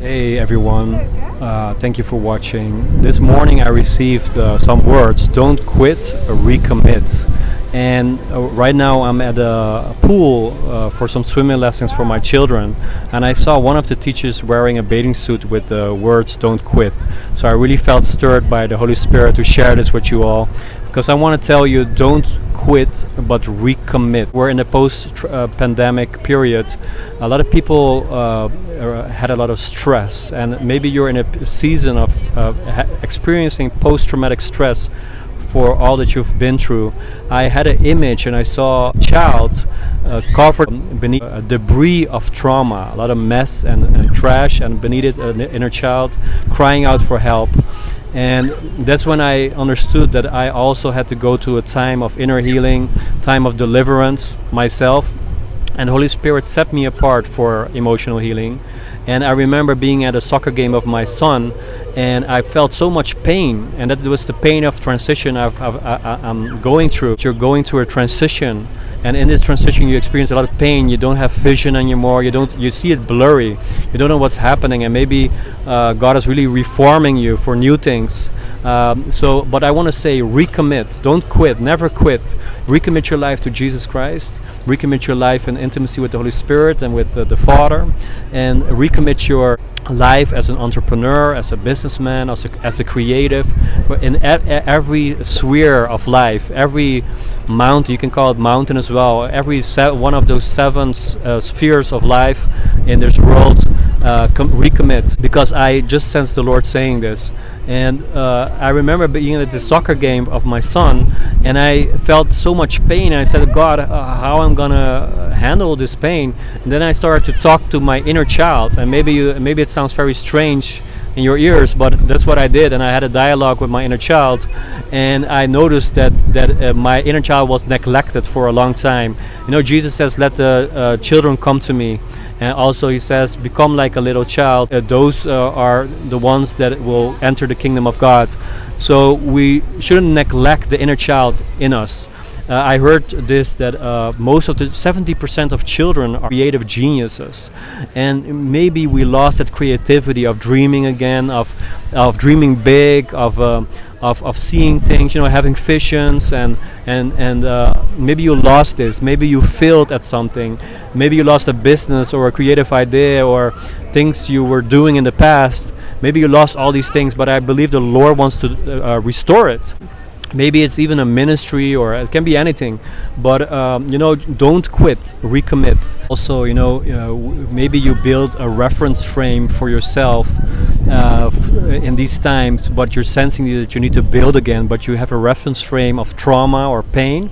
Hey everyone, thank you for watching. This morning I received some words: don't quit, recommit. And right now I'm at a pool for some swimming lessons for my children, and I saw one of the teachers wearing a bathing suit with the words don't quit. So I really felt stirred by the Holy Spirit to share this with you all, because I want to tell you, don't quit but recommit. We're in a post-pandemic period. A lot of people had a lot of stress, and maybe you're in a season of experiencing post-traumatic stress for all that you've been through. I had an image and I saw a child covered beneath debris of trauma, a lot of mess and trash, and beneath it an inner child crying out for help. And that's when I understood that I also had to go to a time of inner healing, time of deliverance myself. And Holy Spirit set me apart for emotional healing. And I remember being at a soccer game of my son, and I felt so much pain, and that was the pain of transition I'm going through. You're going through a transition, and in this transition you experience a lot of pain. You don't have vision anymore. You see it blurry. You don't know what's happening, and maybe God is really reforming you for new things. But I want to say, recommit. Don't quit. Never quit. Recommit your life to Jesus Christ. Recommit your life in intimacy with the Holy Spirit and with the Father, and recommit your life as an entrepreneur, as a businessman, as a creative, in every sphere of life, every mountain. You can call it mountain as well. Every one of those seven spheres of life in this world, recommit. Because I just sensed the Lord saying this. And I remember being at the soccer game of my son, and I felt so much pain. I said, God, how I'm gonna handle this pain? And then I started to talk to my inner child, and maybe it sounds very strange in your ears, but that's what I did. And I had a dialogue with my inner child, and I noticed that my inner child was neglected for a long time. You know, Jesus says, let the children come to me. And also he says, become like a little child. Those are the ones that will enter the kingdom of God. So we shouldn't neglect the inner child in us. I heard this, that most of the 70% of children are creative geniuses, and maybe we lost that creativity of dreaming again, of dreaming big, of seeing things, having visions, and maybe you lost this. Maybe you failed at something. Maybe you lost a business or a creative idea or things you were doing in the past. Maybe you lost all these things, but I believe the Lord wants to restore it. Maybe it's even a ministry, or it can be anything. But don't quit, recommit. Also, maybe you build a reference frame for yourself in these times, but you're sensing that you need to build again, but you have a reference frame of trauma or pain.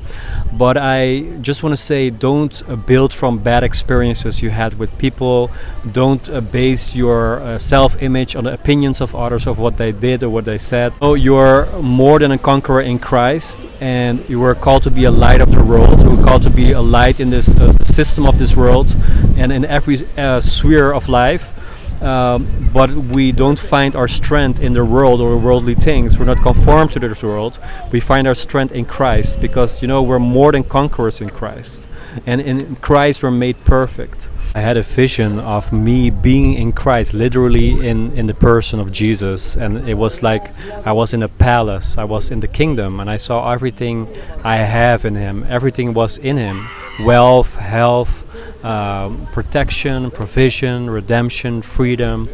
But I just want to say, don't build from bad experiences you had with people. Don't base your self-image on the opinions of others, of what they did or what they said. Oh, you're more than a conqueror in Christ, and you were called to be a light of the world. You were called to be a light in this system of this world and in every sphere of life. But we don't find our strength in the world or worldly things. We're not conformed to this world. We find our strength in Christ, because we're more than conquerors in Christ, and in Christ we're made perfect. I had a vision of me being in Christ, literally in the person of Jesus, and it was like I was in a palace, I was in the kingdom, and I saw everything I have in Him. Everything was in Him: wealth, health, protection, provision, redemption, freedom.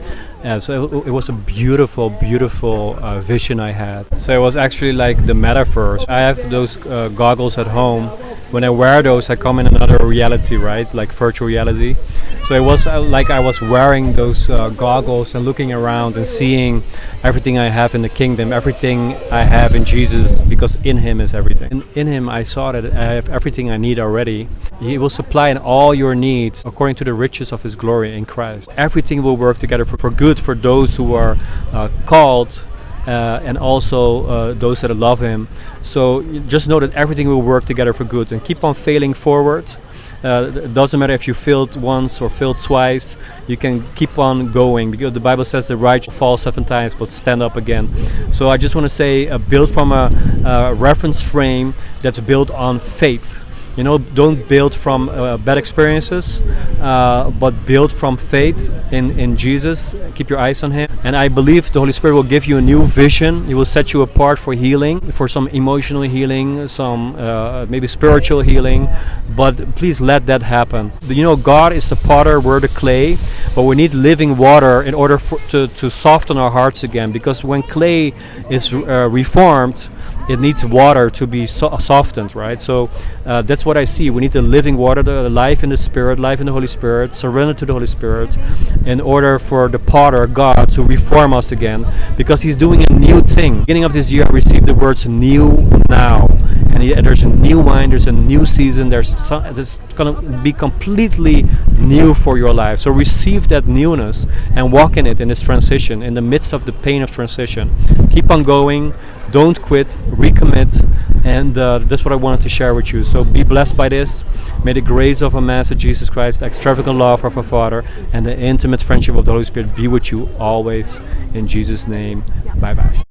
So it was a beautiful, beautiful vision I had. So it was actually like the metaverse. I have those goggles at home. When I wear those, I come in another reality, right? Like virtual reality. So it was like I was wearing those goggles and looking around and seeing everything I have in the kingdom, everything I have in Jesus, because in Him is everything. In Him I saw that I have everything I need already. He will supply in all your needs according to the riches of His glory in Christ. Everything will work together for good for those who are called, and also those that love Him. So just know that everything will work together for good, and keep on failing forward. It doesn't matter if you failed once or failed twice. You can keep on going, because the Bible says the righteous fall 7 times but stand up again. So I just want to say, build from a reference frame that's built on faith. You know, don't build from bad experiences, but build from faith in Jesus. Keep your eyes on Him. And I believe the Holy Spirit will give you a new vision. He will set you apart for healing, for some emotional healing, some maybe spiritual healing. But please let that happen. You know, God is the potter, we're the clay, but we need living water in order to soften our hearts again. Because when clay is reformed, it needs water to be softened, right? So that's what I see. We need the living water, the life in the Spirit, life in the Holy Spirit, surrender to the Holy Spirit, in order for the potter, God, to reform us again, because He's doing a new thing. Beginning of this year, I received the words "new now," and there's a new wine, there's a new season. It's gonna be completely new for your life. So receive that newness and walk in it in this transition, in the midst of the pain of transition. Keep on going. Don't quit, recommit, and that's what I wanted to share with you. So be blessed by this. May the grace of our Master Jesus Christ, the extravagant love of our Father, and the intimate friendship of the Holy Spirit be with you always. In Jesus' name, bye-bye.